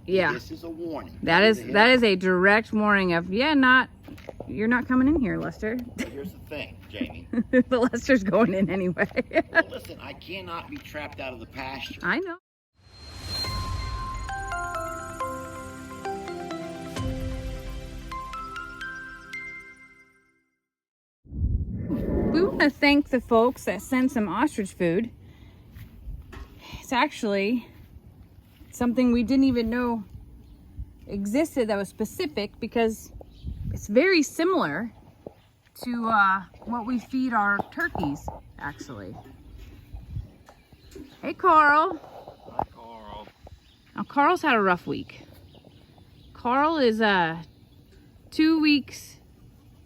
Yeah. This is a warning. That is a direct warning of, yeah, you're not coming in here, Lester. But here's the thing, Jamie. But Lester's going in anyway. Well, listen, I cannot be trapped out of the pasture. I know. We want to thank the folks that sent some ostrich food. It's actually something we didn't even know existed that was specific, because it's very similar to what we feed our turkeys, actually. Hey, Carl. Hi, Carl. Now, Carl's had a rough week. Carl is 2 weeks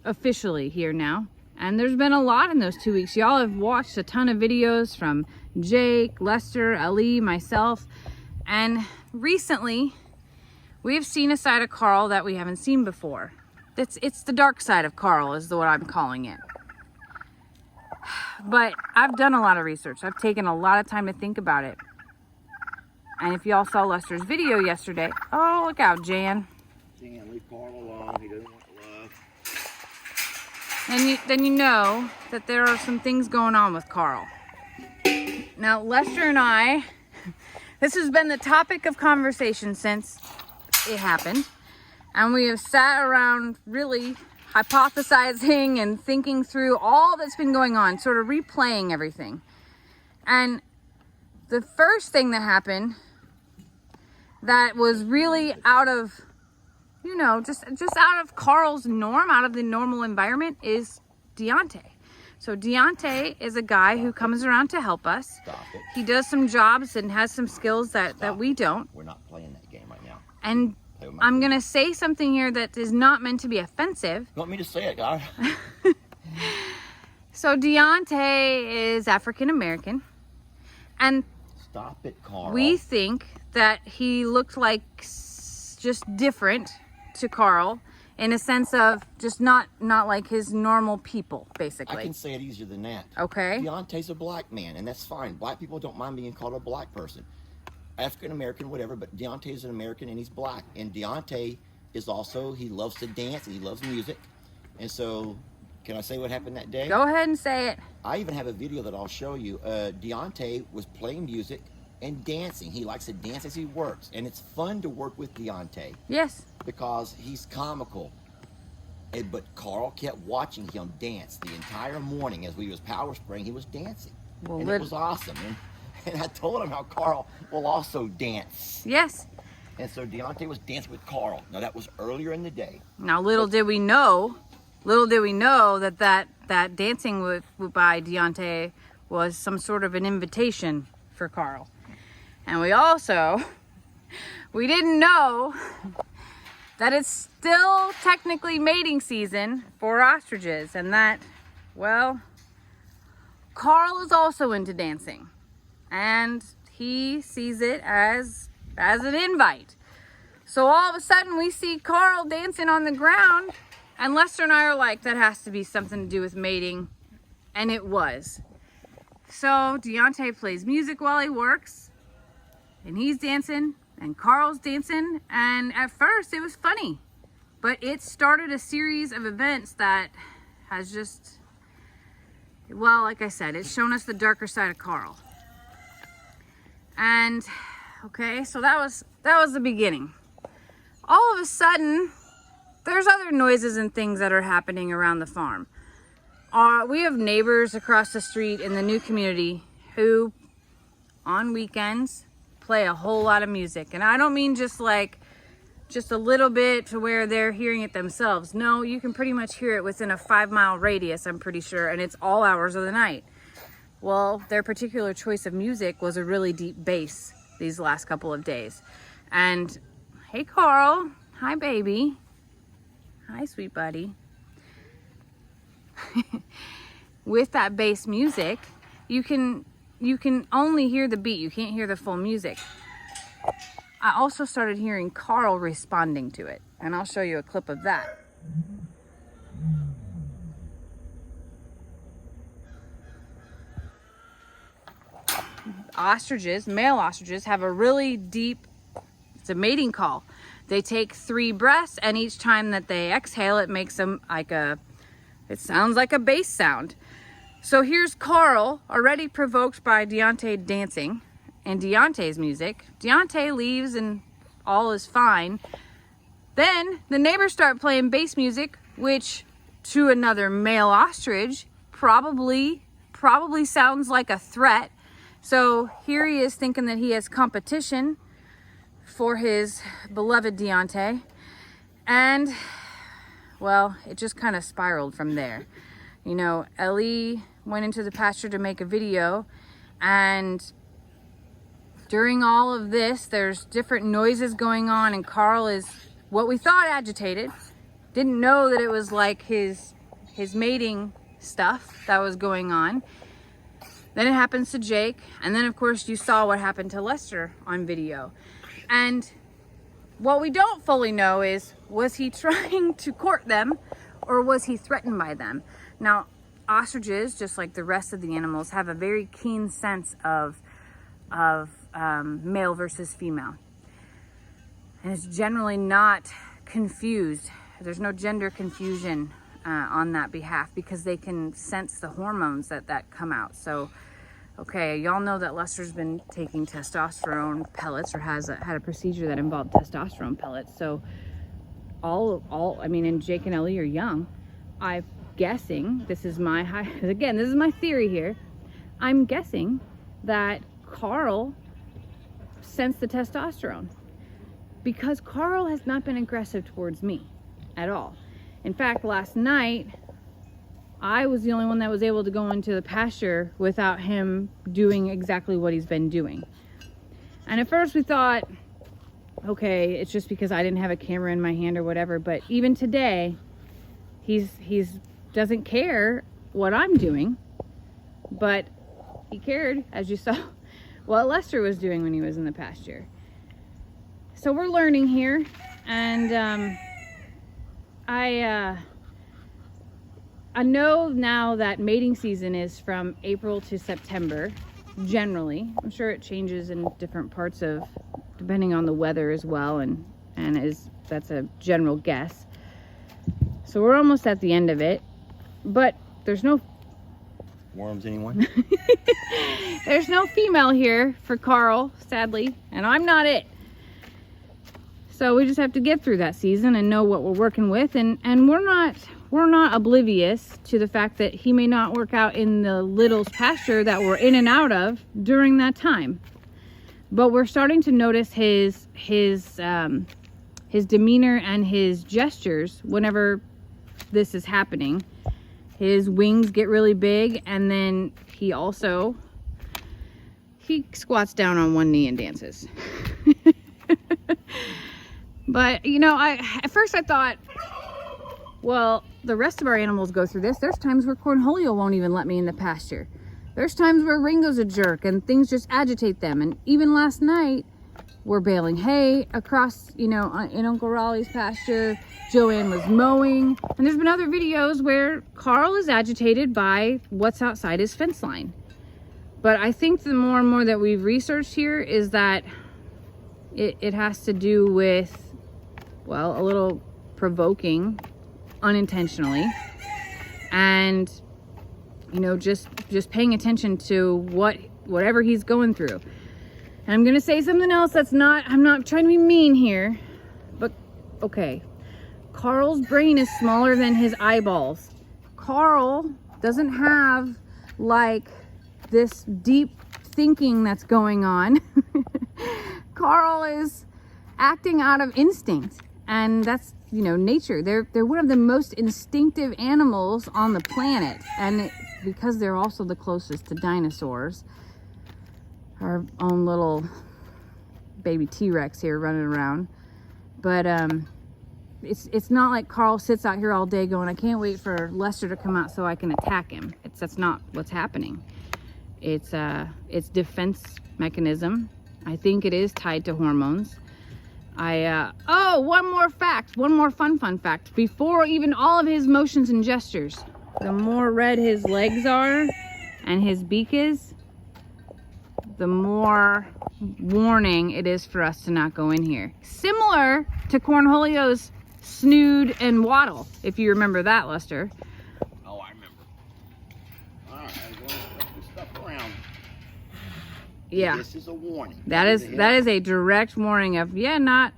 officially here now. And there's been a lot in those 2 weeks. Y'all have watched a ton of videos from Jake, Lester, Ali, myself. And recently, we have seen a side of Carl that we haven't seen before. It's the dark side of Carl is what I'm calling it. But I've done a lot of research. I've taken a lot of time to think about it. And if y'all saw Lester's video yesterday, oh, look out, Jan. Jan, leave Carl alone. He doesn't want love. And then you know that there are some things going on with Carl. Now, Lester and I, this has been the topic of conversation since it happened. And we have sat around really hypothesizing and thinking through all that's been going on, sort of replaying everything. And the first thing that happened that was really out of, you know, just out of Carl's norm, out of the normal environment, is Deontay. So Deontay is a guy who comes around to help us. Stop it. He does some jobs and has some skills that we don't. We're not playing that game right now. And I'm going to say something here that is not meant to be offensive. You want me to say it, guys? So Deontay is African American. And Stop it, Carl. we think that he looked like just different to Carl, in a sense of just not like his normal people, basically. I can say it easier than that. Okay. Deontay's a black man, and that's fine. Black people don't mind being called a black person. African American, whatever, but Deontay's an American and he's black. And Deontay is also, he loves to dance and he loves music. And so, can I say what happened that day? Go ahead and say it. I even have a video that I'll show you. Deontay was playing music and dancing. He likes to dance as he works. And it's fun to work with Deontay. Yes. Because he's comical. But Carl kept watching him dance the entire morning as we was power spraying. He was dancing. Well, and it was awesome. And I told him how Carl will also dance. Yes. And so Deontay was dancing with Carl. Now that was earlier in the day. Now, little did we know that dancing by Deontay was some sort of an invitation for Carl. And we didn't know that it's still technically mating season for ostriches, and that, well, Carl is also into dancing. And he sees it as an invite. So all of a sudden we see Carl dancing on the ground, and Lester and I are like, that has to be something to do with mating. And it was. So Deontay plays music while he works, and he's dancing, and Carl's dancing, and at first it was funny. But it started a series of events that has just, well, like I said, it's shown us the darker side of Carl. And okay, so that was the beginning. All of a sudden, there's other noises and things that are happening around the farm. We have neighbors across the street in the new community who, on weekends, play a whole lot of music. And I don't mean just a little bit to where they're hearing it themselves. No, you can pretty much hear it within a 5-mile radius, I'm pretty sure, and it's all hours of the night. Well, their particular choice of music was a really deep bass these last couple of days. And hey, Carl. Hi, baby. Hi, sweet buddy. With that bass music, you can only hear the beat. You can't hear the full music. I also started hearing Carl responding to it, and I'll show you a clip of that. Ostriches, male ostriches, have a really deep It's a mating call. They take 3 breaths, and each time that they exhale, it makes them like it sounds like a bass sound. So here's Carl, already provoked by Deontay dancing and Deontay's music. Deontay leaves and all is fine. Then the neighbors start playing bass music, which to another male ostrich probably sounds like a threat. So here he is thinking that he has competition for his beloved Deontay. And, well, it just kind of spiraled from there. You know, Ellie went into the pasture to make a video, and during all of this, there's different noises going on, and Carl is what we thought agitated. Didn't know that it was like his mating stuff that was going on. Then it happens to Jake, and then of course you saw what happened to Lester on video. And what we don't fully know is, was he trying to court them, or was he threatened by them? Now, ostriches, just like the rest of the animals, have a very keen sense of male versus female. And it's generally not confused. There's no gender confusion on that behalf, because they can sense the hormones that come out. So, okay, y'all know that Lester's been taking testosterone pellets, or had a procedure that involved testosterone pellets. So I mean, and Jake and Ellie are young. I'm guessing, this is my theory here. I'm guessing that Carl sensed the testosterone, because Carl has not been aggressive towards me at all. In fact, last night, I was the only one that was able to go into the pasture without him doing exactly what he's been doing. And at first we thought, okay, it's just because I didn't have a camera in my hand or whatever. But even today, he's doesn't care what I'm doing, but he cared, as you saw, what Lester was doing when he was in the pasture. So we're learning here, and I know now that mating season is from April to September, generally. I'm sure it changes in different parts of, depending on the weather as well, and that's a general guess. So we're almost at the end of it, but there's no Worms, anyone? there's no female here for Carl, sadly, and I'm not it. So we just have to get through that season and know what we're working with, and we're not oblivious to the fact that he may not work out in the little's pasture that we're in and out of during that time. But we're starting to notice his demeanor and his gestures whenever this is happening. His wings get really big, and then he squats down on one knee and dances. But, you know, at first I thought, well, the rest of our animals go through this. There's times where Cornholio won't even let me in the pasture. There's times where Ringo's a jerk and things just agitate them. And even last night, we're baling hay across, in Uncle Raleigh's pasture. Joanne was mowing. And there's been other videos where Carl is agitated by what's outside his fence line. But I think the more and more that we've researched here is that it has to do with, well, a little provoking unintentionally, and just paying attention to whatever he's going through. And I'm gonna say something else I'm not trying to be mean here, but okay, Carl's brain is smaller than his eyeballs. Carl doesn't have like this deep thinking that's going on. Carl is acting out of instinct, and that's nature. They're one of the most instinctive animals on the planet, and because they're also the closest to dinosaurs, our own little baby T-Rex here running around. But it's not like Carl sits out here all day going, I can't wait for Lester to come out so I can attack him. That's not what's happening. It's defense mechanism. I think it is tied to hormones. One more fun fact. Before even all of his motions and gestures, the more red his legs are and his beak is, the more warning it is for us to not go in here. Similar to Cornholio's snood and waddle, if you remember that, Lester. Oh, I remember. All right, I'm going to put this stuff around. Yeah. This is a warning. That is a direct warning of, yeah,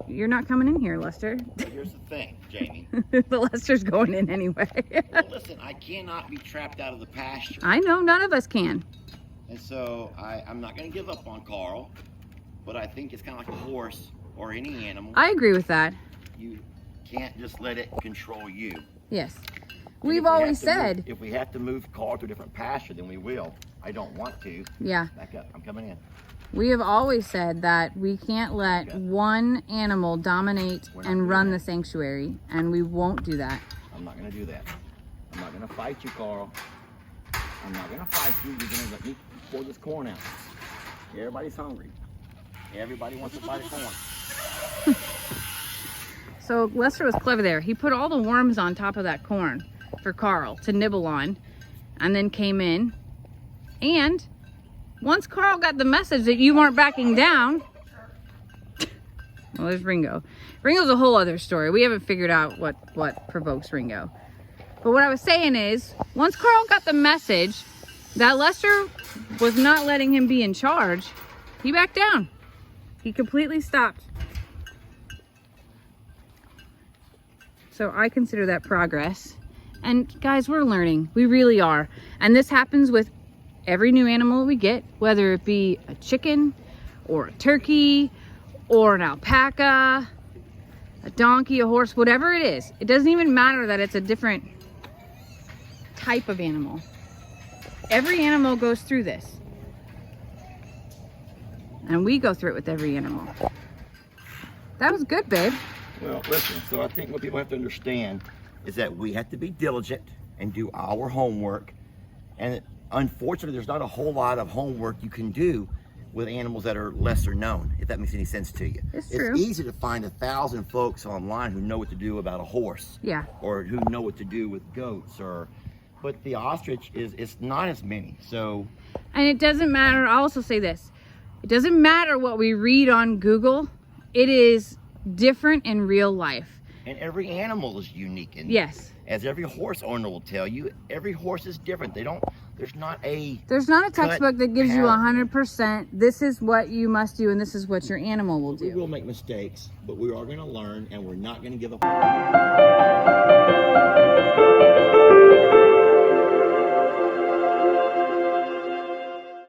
you're not coming in here, Lester. But here's the thing, Jamie. The Lester's going in anyway. Well, listen, I cannot be trapped out of the pasture. I know, none of us can. And so I'm not going to give up on Carl, but I think it's kind of like a horse or any animal. I agree with that. You can't just let it control you. Yes. And We've if we always have to said. if we have to move Carl to a different pasture, then we will. I don't want to. Yeah. Back up. I'm coming in. We have always said that we can't let one animal dominate and run the sanctuary, and we won't do that. I'm not going to do that. I'm not going to fight you, Carl. I'm not going to fight you. You're going to let me pour this corn out. Everybody's hungry. Everybody wants to buy the corn. So Lester was clever there. He put all the worms on top of that corn for Carl to nibble on, and then came in. And once Carl got the message that you weren't backing down, well, there's Ringo. Ringo's a whole other story. We haven't figured out what provokes Ringo. But what I was saying is, once Carl got the message that Lester was not letting him be in charge, he backed down. He completely stopped. So I consider that progress. And guys, we're learning. We really are. And this happens with every new animal we get, whether it be a chicken or a turkey or an alpaca, a donkey, a horse, whatever it is. It doesn't even matter that it's a different type of animal. Every animal goes through this. And we go through it with every animal. That was good, babe. Well, listen, so I think what people have to understand is that we have to be diligent and do our homework. And unfortunately, there's not a whole lot of homework you can do with animals that are lesser known, if that makes any sense to you. It's true. It's easy to find 1,000 folks online who know what to do about a horse. Yeah. Or who know what to do with goats, but the ostrich it's not as many. So, and it doesn't matter. I'll also say this. It doesn't matter what we read on Google. It is different in real life. and every animal is unique. And yes. As every horse owner will tell you, every horse is different. There's not a textbook that gives you 100%. This is what you must do, and this is what your animal will do. We will make mistakes, but we are going to learn, and we're not going to give up.